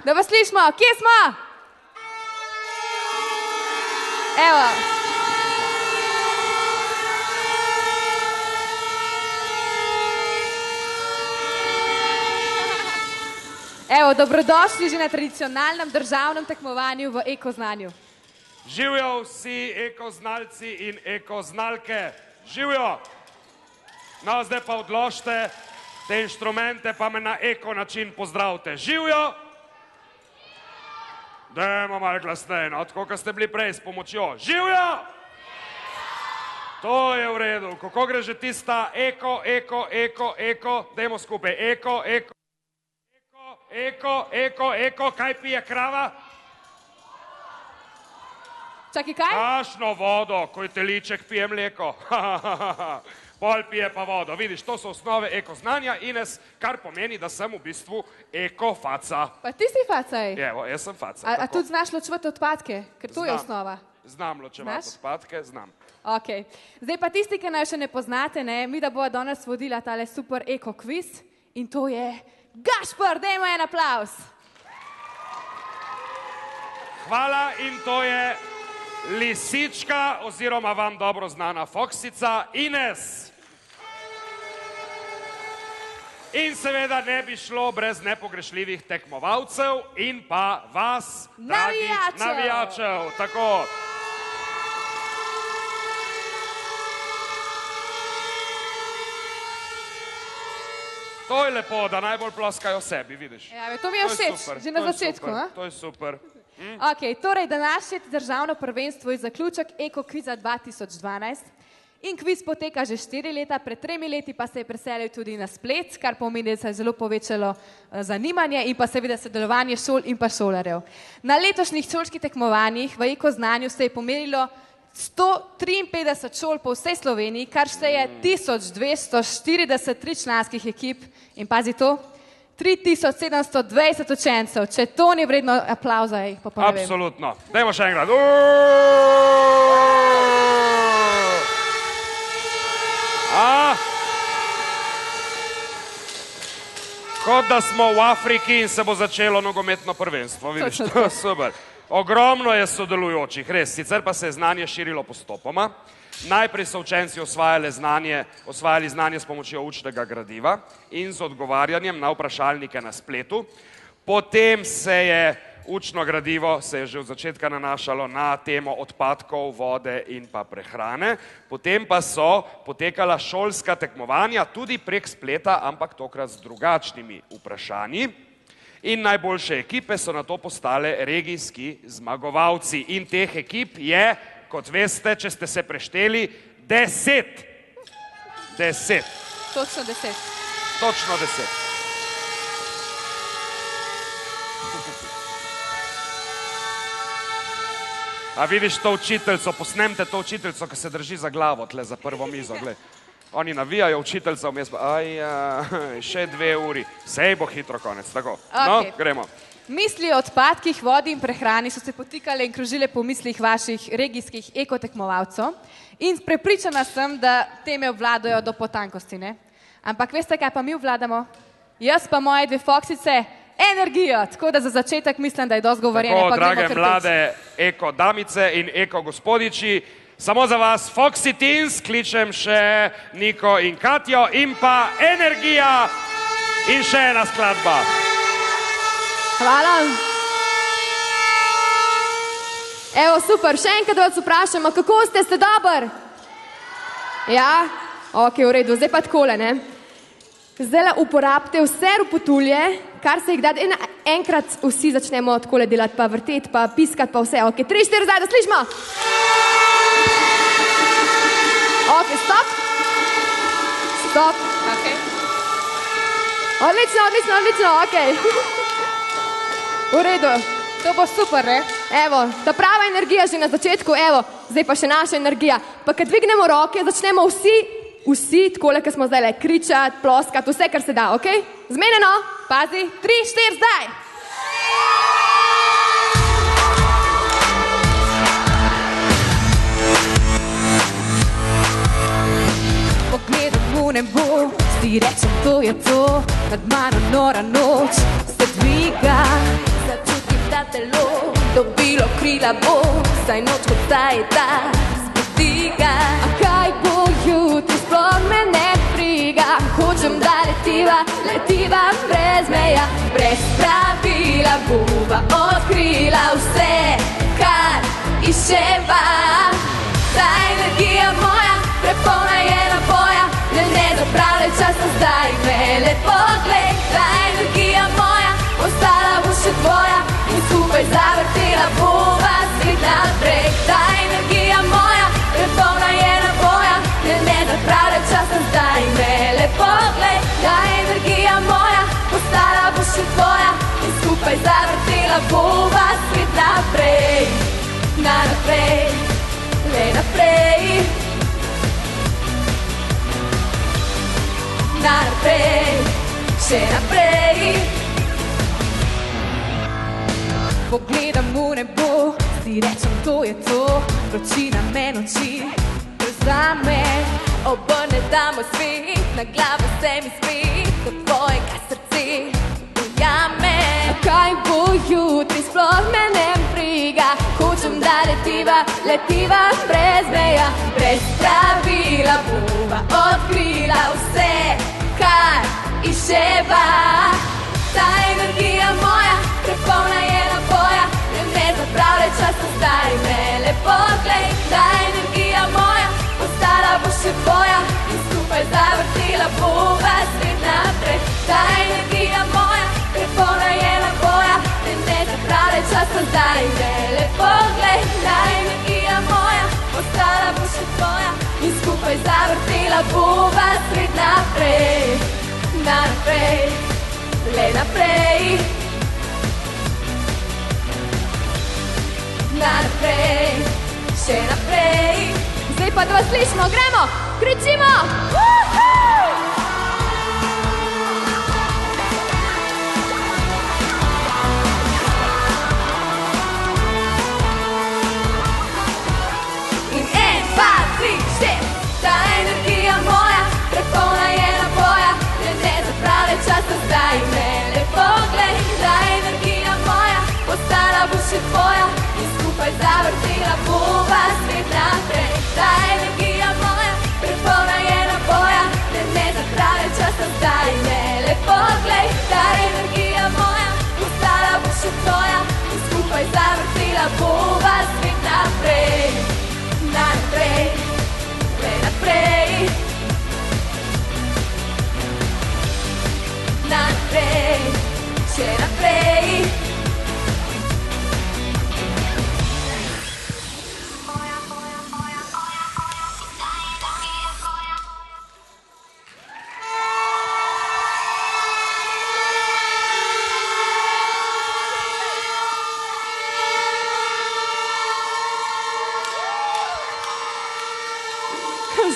Da vas slišimo, kje smo? Evo. Evo, dobrodošli že na tradicionalnem državnem tekmovanju v ekoznanju. Živijo vsi ekoznalci in ekoznalke. Živijo! No, zdaj pa odložite te inštrumente, pa me na eko način pozdravite. Živijo! Dajmo malo glasneje, no, tako kot ste bili prej s pomočjo. Živijo! To je v redu. Kako gre že tista eko, dajmo skupaj. Eko, kaj pije krava? Čakaj, kaj? Kašno vodo, ko je teliček pije mleko. Pol pije pa vodo. Vidiš, to so osnove ekoznanja, Ines, kar pomeni, da sem v bistvu ekofaca. Pa ti si facaj? Evo, jaz sem faca. A tudi znaš ločevati odpadke? Ker to je osnova. Znam ločevati odpadke, znam. Ok. Zdaj pa tisti, ki naj še ne poznate, mi da bova danes vodila tale super eko kviz in to je Gašper, dajmo en aplavz. Hvala in to je lisička oziroma vam dobro znana foksica Ines. In seveda ne bi šlo brez nepogrešljivih tekmovalcev in pa vas, dragih navijačev. Tako. To je lepo, da najbolj ploskajo sebi, vidiš. Ja, to mi je všeč, že na začetku. To je super. Ok, torej današnje državno prvenstvo je zaključek Eko kviza 2012 in kviz poteka že 4 leta, pred 3 leti pa se je preselil tudi na splet, kar pomeni, da se je zelo povečalo zanimanje in pa seveda sodelovanje šol in pa šolarjev. Na letošnjih šolskih tekmovanjih v ekoznanju se je pomerilo 153 šol po vsej Sloveniji, kar šteje 1240 tričlanskih ekip in pazi to, 3720 učencev. Če to ni vredno aplavza, pa ne vem. Absolutno. Dajmo še enkrat. Kot da smo v Afriki in se bo začelo nogometno prvenstvo. Vidiš, to je super. Ogromno je sodelujočih, res, sicer pa se je znanje širilo postopoma. Najprej so učenci osvajali znanje s pomočjo učnega gradiva in z odgovarjanjem na vprašalnike na spletu. Potem se je učno gradivo že od začetka nanašalo na temo odpadkov, vode in pa prehrane. Potem pa so potekala šolska tekmovanja tudi prek spleta, ampak tokrat z drugačnimi vprašanji. In najboljše ekipe so na to postale regijski zmagovalci. In teh ekip je, kot veste, če ste se prešteli, 10. 10. Točno 10. Točno 10. A vidiš to učiteljico, posnemte to učiteljico, ki se drži za glavo tle za prvo mizo, gled. Oni navijajo učiteljca vmes, še 2 uri, sej bo hitro konec, tako. No, gremo. Misli o odpadkih, vodi in prehrani so se potikale in krožile po mislih vaših regijskih ekotekmovalcev in prepričana sem, da teme obvladajo do potankosti, ne? Ampak veste, kaj pa mi obvladamo? Jaz pa moje 2 foksice, energijo, tako da za začetek mislim, da je dosti govorjene. Tako, drage mlade eko damice in eko gospodiči, samo za vas Foxy Teens, kličem še Niko in Katjo in pa energija in še ena skladba. Hvala. Evo, super, še enkrat vas vprašamo, kako ste dober? Ja? Ok, v redu, zdaj pa takole, ne? Zdaj uporabite vse ropotulje, kar se jih da, enkrat vsi začnemo takole delati, pa vrteti, pa piskati, pa vse. Ok, 3, 4, zdaj, da slišimo. Ok, stop. Stop. Ok. Odlično, odlično, odlično, ok. V redu. To bo super, ne? Evo, ta prava energija že na začetku, evo, zdaj pa še naša energija. Pa kad dvignemo roke, začnemo vsi, takole, ki smo zdaj kričati, ploskati, vse, kar se da, ok? Zmenjeno, pazi, 3, 4, zdaj! Pogledam v nebo, si rečem, to je to, nad mano nora noč se dviga. telo dobilo krila bo, saj noč kot ta je ta, spusti ga. A kaj bo jutri, sploh me ne briga, hočem, da letiva brez meja, brez pravila bova odkrila vse, kar iščeva. Ta energija moja, prepolna je naboja, ne zapravljaj časa zdaj, me le poglej. Ta energija moja, ostala bo še tvoja in skupaj zavrtela bova svet naprej. Ta energija moja, prepolna je naboja, ne zapravljaj časa zdaj, me le poglej. Ta energija moja, ostala bo še tvoja in skupaj zavrtela bova svet naprej. Naprej, le naprej. Naprej, še naprej. Pogledam v nebo, si rečem, to je to, vročina me noči prezame. Obrne damo svet, na glavo se mi spet, do tvojega srce ujame. Kaj bo jutri, sploh me ne briga, hočem, da letiva brez meja, brez pravila bova odkrila vse, kar iščeva. Ta energija moja, prepolna je naboja, ne zapravljaj časa zdaj, me le poglej. Ta energija moja, ostala bo še tvoja in skupaj zavrtela bova svet naprej. Ta energija moja, prepolna je naboja, ne zapravljaj časa zdaj, me le poglej. Ta energija moja, ostala bo še tvoja in skupaj zavrtela bova svet naprej. Naprej, le naprej. Naprej, še naprej. Zdaj pa da vas slišimo, gremo, kričimo! In 1, 2, 3, 4. Ta energija moja, prepolna je naboja, ne zapravljaj časa zdaj, me le poglej. Ta energija moja, ostala bo še tvoja in skupaj zavrtela bova svet naprej. Ta energija moja, prepolna je naboja, ne zapravljaj časa zdaj, me le poglej. Ta energija moja, ostala bo še tvoja in skupaj zavrtela bova svet naprej. Naprej, le naprej. Naprej, še naprej.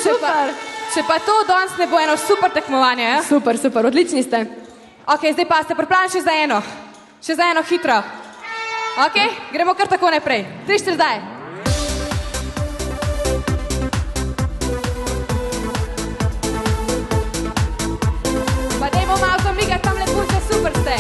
Super. Če pa to danes ne bo eno super tekmovanje, ja? Super, odlični ste. Ok, zdaj pa ste pripravljeni še za eno hitro. Ok, gremo kar tako naprej. 3, 4 zdaj. Pa dajmo malo zamigati, tam lepunce, super ste.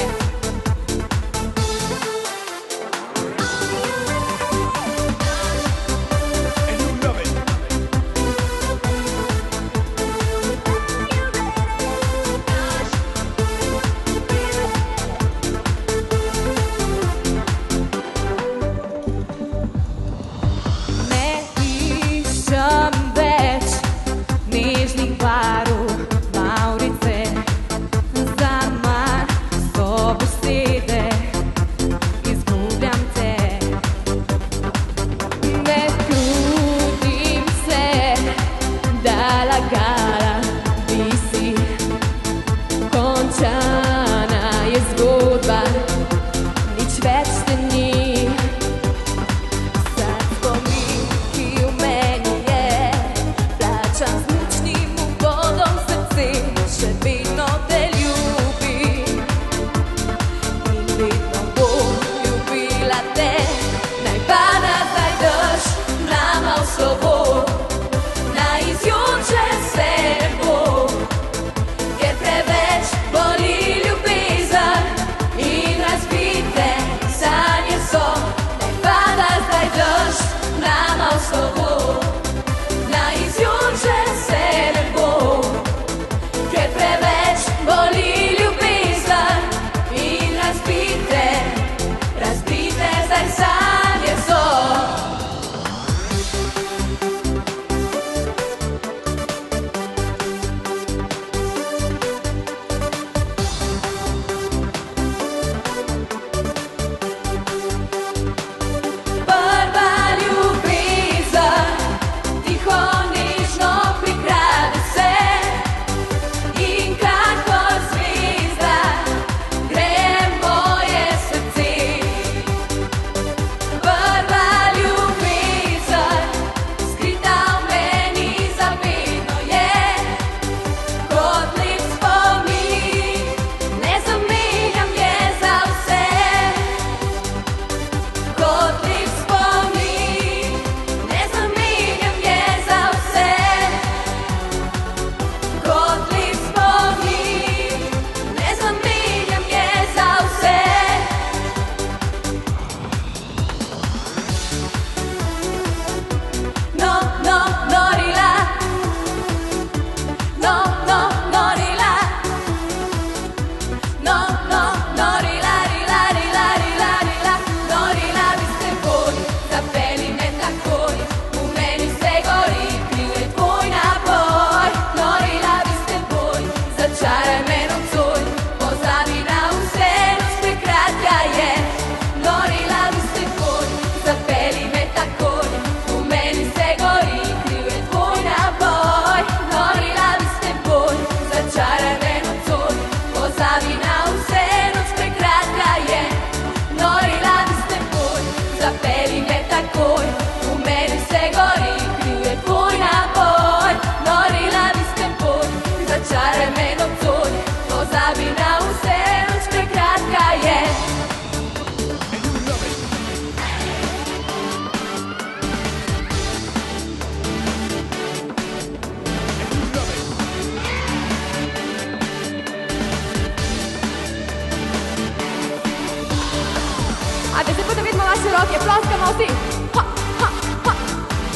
vaše roke, ploskamo vsi. Ha, ha, ha.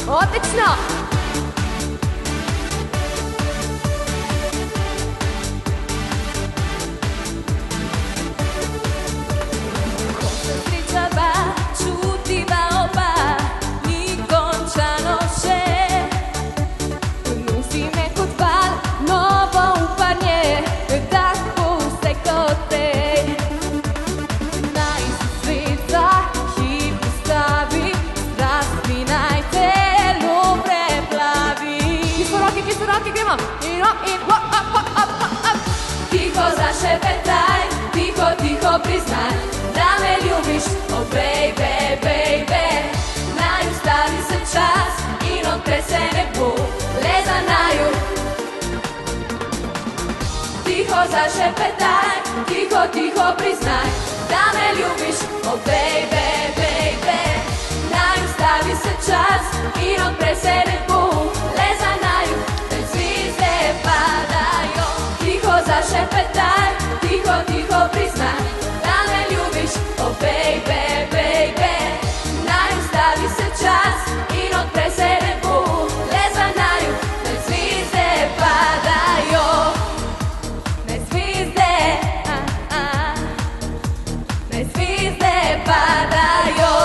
Odlično. Ko se srečava, čutiva oba, ni končano še. Nosi me kot val, novo upanje, tak bo vse kot tej. Naj se sveta hip ustavi, strast mi naj telo preplavi. Kje so roke, gremo. In hop, hop, hop, hop, hop. Tiho zašepetaj, tiho, tiho priznaj, da me ljubiš, oh baby, baby. Naj ustavi se čas in odpre se nebo, le za naju. Tiho zašepetaj, tiho, tiho priznaj, da me ljubiš, oh baby, baby. Naj ustavi se čas in odpre se nebo, le za naju, da zvizde padajo. Tiho zašepetaj, tiho, tiho priznaj, da me ljubiš, oh baby, baby. Naj ustavi se čas in odpre se nebo, le za naju, da zvizde padajo. Ne zvizde, ne zvizde padajo.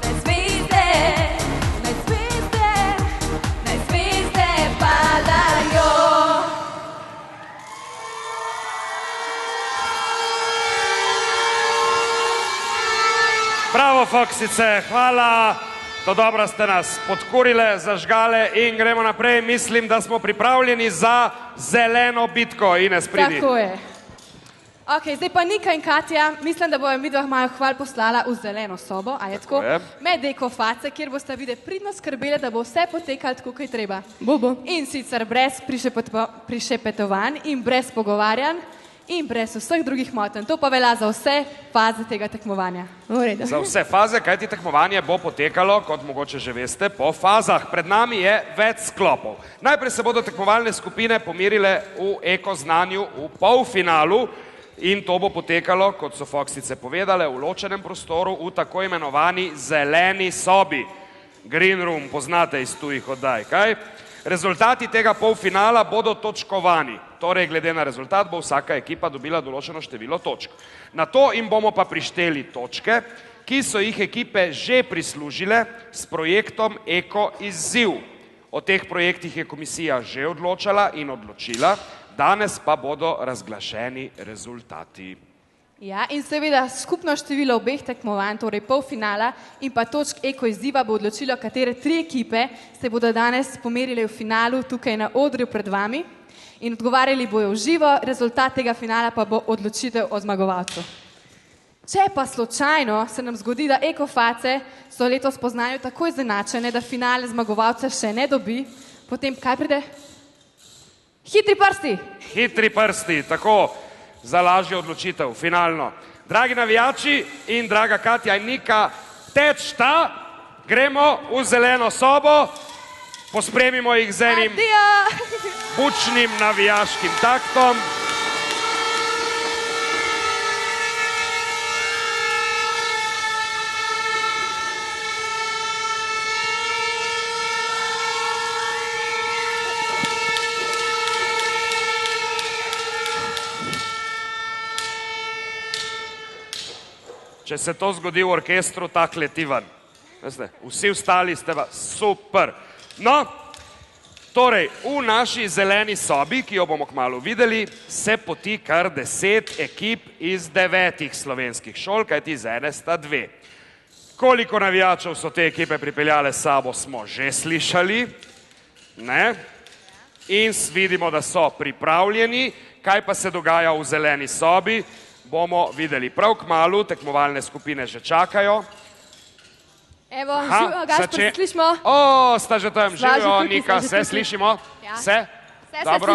Ne zvizde, ne zvizde, ne zvizde padajo. Bravo, Foksice, hvala. To dobro ste nas podkurile, zažgale in gremo naprej. Mislim, da smo pripravljeni za zeleno bitko. Ines, pridi. Tako je. Ok, zdaj pa Nika in Katja, mislim, da bojo midva imajo hval poslala v zeleno sobo, a je tako? je. Med eko face, kjer boste vide pridno skrbeli, da bo vse potekalo tako, kot je treba. Bo. In sicer brez prišepetovanj in brez pogovarjanj in brez vseh drugih motenj. To pa velja za vse faze tega tekmovanja. V redu. Za vse faze, kajti tekmovanje bo potekalo, kot mogoče že veste, po fazah. Pred nami je več sklopov. Najprej se bodo tekmovalne skupine pomirile v ekoznanju v polfinalu in to bo potekalo, kot so Foksice povedale, v ločenem prostoru v tako imenovani zeleni sobi. Green room, poznate iz tujih oddaj, kaj? Rezultati tega polfinala bodo točkovani. Torej, glede na rezultat bo vsaka ekipa dobila določeno število točk. Na to jim bomo pa prišteli točke, ki so jih ekipe že prislužile s projektom Eko izziv. O teh projektih je komisija že odločala in odločila, danes pa bodo razglašeni rezultati. Ja, in seveda skupno število obeh tekmovanj, torej polfinala in pa točk eko izziva bo odločilo, katere 3 ekipe se bodo danes pomerile v finalu tukaj na odru pred vami in odgovarjali bojo v živo, rezultat tega finala pa bo odločitev o zmagovalcu. Če pa slučajno se nam zgodi, da ekoface so letos poznajo tako izenačene, da finale zmagovalca še ne dobi, potem kaj pride? Hitri prsti! Hitri prsti, tako, za lažjo odločitev, finalno. Dragi navijači in draga Katja in Nika, tečta, gremo v zeleno sobo, pospremimo jih z enim bučnim navijaškim taktom. Če se to zgodi v orkestru, tak leti ven. Vsi ostali ste pa super. No, torej, v naši zeleni sobi, ki jo bomo kmalu videli, se poti kar 10 ekip iz 9 slovenskih šol, kajti iz ene sta 2. Koliko navijačev so te ekipe pripeljale s sabo, smo že slišali. Ne? In vidimo, da so pripravljeni. Kaj pa se dogaja v zeleni sobi? Bomo videli prav kmalu, tekmovalne skupine že čakajo. Evo, živo, Gašper, slišimo? O, sta že tam, živo, Nika, se slišimo? Se? Dobro.